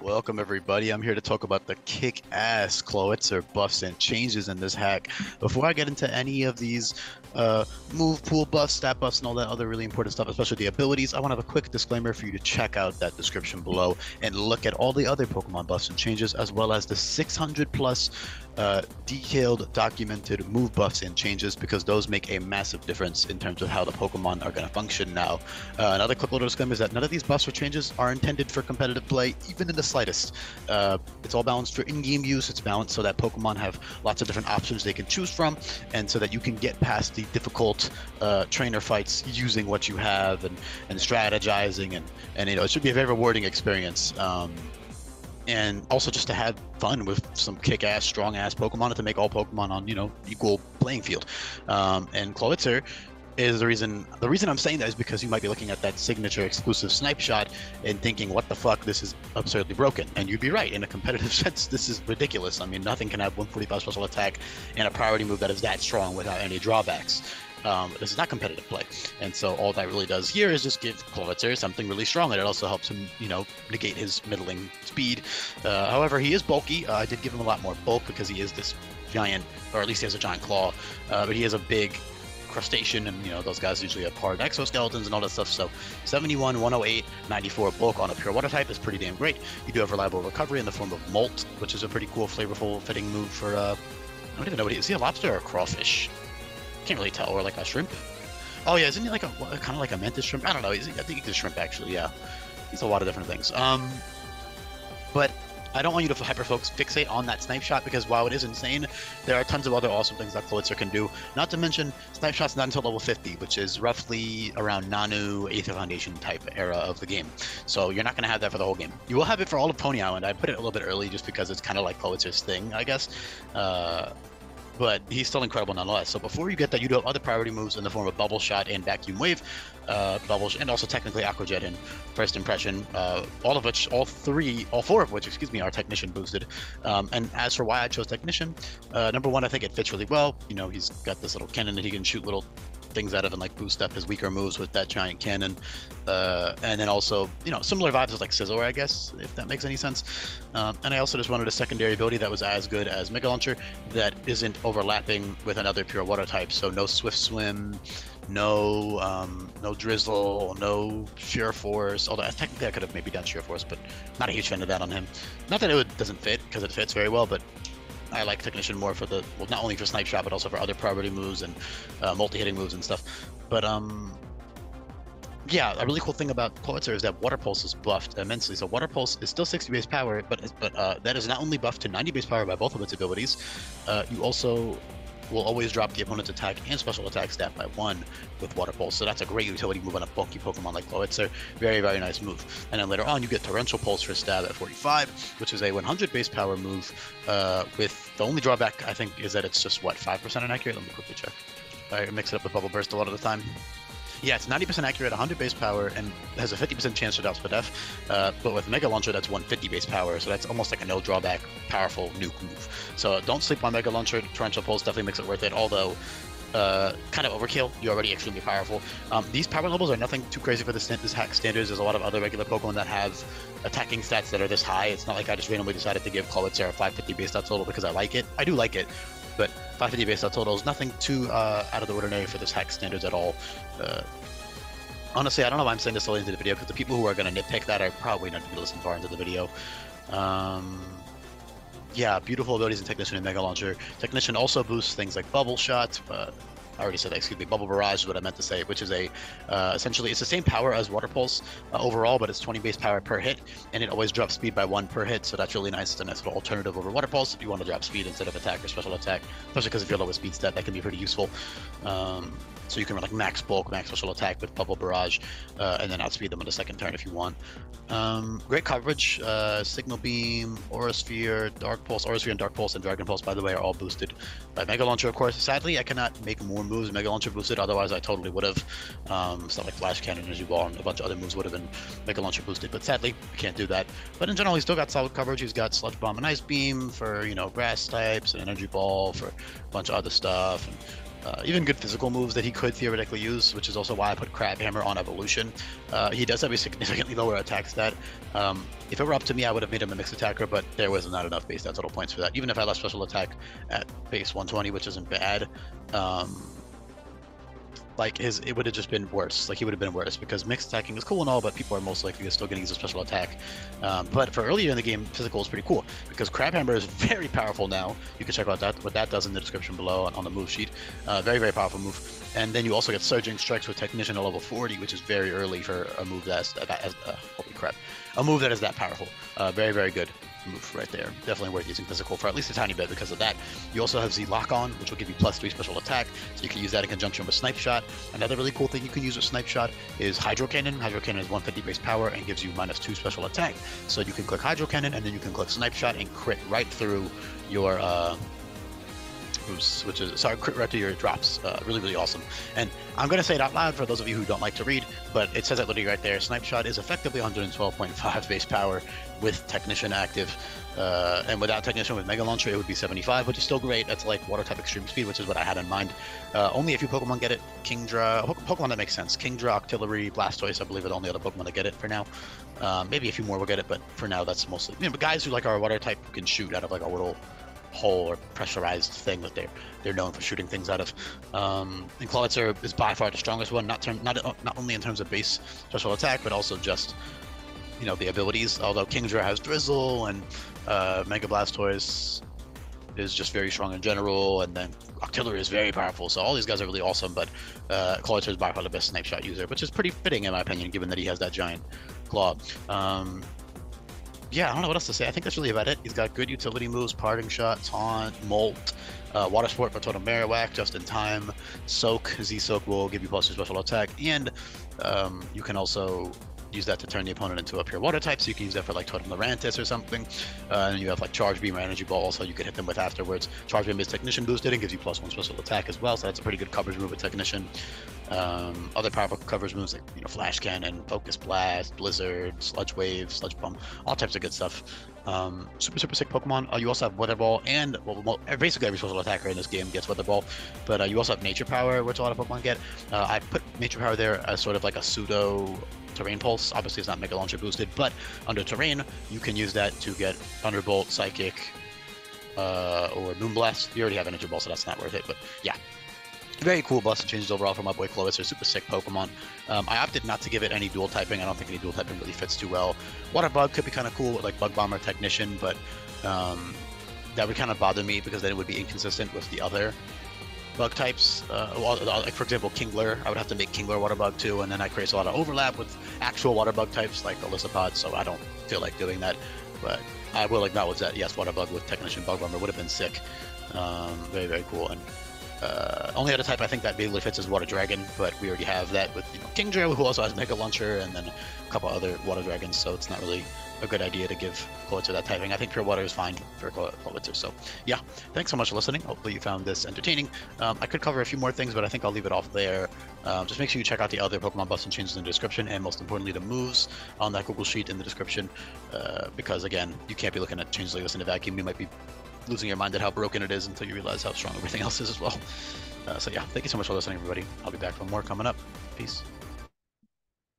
Welcome everybody. I'm here to talk about the kick-ass Clawitzer buffs and changes in this hack. Before I get into any of these move pool buffs, stat buffs, and all that other really important stuff, especially the abilities, I want to have a quick disclaimer for you to check out that description below and look at all the other Pokemon buffs and changes, as well as the 600 plus detailed, documented move buffs and changes, because those make a massive difference in terms of how the Pokemon are going to function now. Another quick little disclaimer is that none of these buffs or changes are intended for competitive play, even in the slightest. It's all balanced for in-game use. It's balanced so that Pokemon have lots of different options they can choose from, and so that you can get past the difficult trainer fights using what you have and strategizing, and you know, it should be a very rewarding experience. And also just to have fun with some kick-ass, strong-ass Pokemon, and to make all Pokemon on, you know, equal playing field. And Clawitzer is the reason I'm saying that is because you might be looking at that signature exclusive snipe shot and thinking, what the fuck, this is absurdly broken. And you'd be right. In a competitive sense, this is ridiculous. I mean, nothing can have 145 special attack and a priority move that is that strong without any drawbacks. This is not competitive play, and so all that really does here is just give Clawitzer something really strong, and it also helps him, you know, negate his middling speed. However, he is bulky. I did give him a lot more bulk because he is this giant, or at least he has a giant claw, but he is a big crustacean, and you know, those guys usually have hard exoskeletons and all that stuff. So 71, 108, 94 bulk on a pure water type is pretty damn great. You do have reliable recovery in the form of Molt, which is a pretty cool, flavorful, fitting move for I don't even know what he is. Is he a lobster or a crawfish? Can't really tell. Or like a shrimp. Oh yeah, isn't he like a kind of like a mantis shrimp? I don't know. I think he's a shrimp actually. Yeah, he's a lot of different things. But I don't want you to fixate on that snipe shot, because while it is insane, there are tons of other awesome things that Clawitzer can do. Not to mention, snipe shot's not until level 50, which is roughly around Nanu, Aether Foundation type era of the game. So you're not going to have that for the whole game. You will have it for all of Pony Island. I put it a little bit early just because it's kind of like Clawitzer's thing, I guess. But he's still incredible nonetheless. So before you get that, you do have other priority moves in the form of Bubble Shot and Vacuum Wave, and also technically Aqua Jet and First Impression, all four of which, excuse me, are Technician boosted. And as for why I chose Technician, number one, I think it fits really well. You know, he's got this little cannon that he can shoot little things out of and like boost up his weaker moves with that giant cannon, and then also, you know, similar vibes as like Scizor, I guess, if that makes any sense. And I also just wanted a secondary ability that was as good as Mega Launcher, that isn't overlapping with another pure water type. So no Swift Swim, no Drizzle, no Sheer Force. Although technically I could have maybe done Sheer Force, but not a huge fan of that on him. Not that it doesn't fit, because it fits very well, but I like Technician more for the, well, not only for Snipe Shot, but also for other priority moves and multi-hitting moves and stuff. But yeah, a really cool thing about Clawitzer is that Water Pulse is buffed immensely. So Water Pulse is still 60 base power, but that is not only buffed to 90 base power by both of its abilities. You also will always drop the opponent's attack and special attack stat by 1 with Water Pulse. So that's a great utility move on a bulky Pokemon like Clawitzer. Very, very nice move. And then later on, you get Torrential Pulse for stab at 45, which is a 100 base power move, with the only drawback, I think, is that it's just, what, 5% inaccurate? Let me quickly check. I mix it up with Bubble Burst a lot of the time. Yeah, it's 90% accurate, 100 base power, and has a 50% chance to drop Spadef. But with Mega Launcher, that's 150 base power, so that's almost like a no drawback, powerful nuke move. So don't sleep on Mega Launcher. Torrential Pulse definitely makes it worth it, although kind of overkill. You're already extremely powerful. These power levels are nothing too crazy for this hack standards. There's a lot of other regular Pokemon that have attacking stats that are this high. It's not like I just randomly decided to give Clawitzer a 550 base stat total because I like it. I do like it, but 550 base stat total is nothing too out of the ordinary for this hack standards at all. Honestly, I don't know why I'm saying this so late into the video, because the people who are going to nitpick that are probably not going to listen far into the video. Yeah, beautiful abilities in Technician and Mega Launcher. Technician also boosts things like Bubble Shot. I already said that, excuse me, Bubble Barrage is what I meant to say, which is a, essentially, it's the same power as Water Pulse overall, but it's 20 base power per hit, and it always drops speed by 1 per hit, so that's really nice. It's a nice little alternative over Water Pulse if you want to drop speed instead of attack or special attack, especially because if you're low with speed stat, that can be pretty useful. So you can run like max bulk, max special attack with Bubble Barrage, and then outspeed them on the second turn if you want. Great coverage. Signal Beam, Aura Sphere, Dark Pulse, Aura Sphere and Dark Pulse and Dragon Pulse, by the way, are all boosted by Mega Launcher, of course. Sadly, I cannot make more moves Mega Launcher boosted, otherwise I totally would have. Stuff like Flash Cannon, Energy Ball, and a bunch of other moves would have been Mega Launcher boosted, but sadly, I can't do that. But in general, he's still got solid coverage. He's got Sludge Bomb and Ice Beam for, you know, grass types, and Energy Ball for a bunch of other stuff. And even good physical moves that he could theoretically use, which is also why I put Crab Hammer on evolution. He does have a significantly lower attack stat. If it were up to me, I would have made him a mixed attacker, but there was not enough base stat total points for that. Even if I left special attack at base 120, which isn't bad, like it would have just been worse. Like he would have been worse because mixed attacking is cool and all, but people are most likely still going to use a special attack. But for earlier in the game, physical is pretty cool because Crab Hammer is very powerful now. You can check out what that does in the description below on the move sheet. Very, very powerful move. And then you also get Surging Strikes with Technician at level 40, which is very early for a move that's holy crap, a move that is that powerful. Very, very good move right there. Definitely worth using physical for at least a tiny bit because of that. You also have Z Lock On, which will give you +3 special attack, so you can use that in conjunction with Snipe Shot. Another really cool thing you can use with Snipe Shot is Hydro Cannon. Hydro Cannon is 150 base power and gives you -2 special attack. So you can click Hydro Cannon and then you can click Snipe Shot and crit right through your crit right through your drops. Really, really awesome. And I'm going to say it out loud for those of you who don't like to read, but it says it literally right there. Snipe Shot is effectively 112.5 base power with Technician active. And without Technician with Mega Launcher, it would be 75, which is still great. That's like Water type Extreme Speed, which is what I had in mind. Only a few Pokemon get it. Kingdra, Pokemon that makes sense. Kingdra, Octillery, Blastoise, I believe, are the only other Pokemon that get it for now. Maybe a few more will get it, but for now, that's mostly, but guys who like are Water type who can shoot out of like a little hole or pressurized thing that they're known for shooting things out of. And Clawitzer is by far the strongest one, not only in terms of base special attack, but also just the abilities. Although Kingdra has Drizzle and Mega Blastoise is just very strong in general, and then Octillery is very powerful. So all these guys are really awesome, but Clawitzer is by far the best Snipe Shot user, which is pretty fitting in my opinion, given that he has that giant claw. Yeah, I don't know what else to say. I think that's really about it. He's got good utility moves, Parting Shot, Taunt, Molt, Water Sport for Totem Marowak, just in time, Soak, Z-Soak will give you +2 special attack, and you can also use that to turn the opponent into a pure water type, so you can use that for like Totem Lurantis or something. And you have like Charge Beam or Energy Ball, so you can hit them with afterwards. Charge Beam is Technician boosted and gives you +1 special attack as well, so that's a pretty good coverage move with Technician. Other powerful coverage moves like Flash Cannon, Focus Blast, Blizzard, Sludge Wave, Sludge Pump, all types of good stuff. Super sick Pokemon. You also have Weather Ball, and well, basically every special attacker in this game gets Weather Ball, but you also have Nature Power, which a lot of Pokemon get. I put Nature Power there as sort of like a pseudo Terrain Pulse. Obviously it's not Mega Launcher boosted, but under Terrain you can use that to get Thunderbolt, Psychic, or Moonblast. You already have Energy Ball, so that's not worth it, but yeah. Very cool buff changes overall for my boy Clawitzer. Super sick Pokemon. I opted not to give it any dual typing. I don't think any dual typing really fits too well. Water Bug could be kind of cool with like Bug Bomber Technician, but that would kind of bother me because then it would be inconsistent with the other bug types. Like for example, Kingler, I would have to make Kingler Water Bug too, and then that creates a lot of overlap with actual water bug types like Elisapod, so I don't feel like doing that. But I will acknowledge that yes, Water Bug with Technician Bug Bomber would have been sick. Very, very cool. And only other type I think that really fits is Water Dragon, but we already have that with Kingdra, who also has Mega Launcher, and then a couple other Water Dragons, so it's not really a good idea to give Clawitzer that typing. I think Pure Water is fine for Clawitzer. So yeah, thanks so much for listening. Hopefully you found this entertaining. I could cover a few more things, but I think I'll leave it off there. Just make sure you check out the other Pokemon buffs and changes in the description, and most importantly the moves on that Google Sheet in the description, because again, you can't be looking at changes like this in a vacuum. You might be losing your mind at how broken it is until you realize how strong everything else is as well. So yeah, thank you so much for listening, everybody. I'll be back for more coming up. Peace.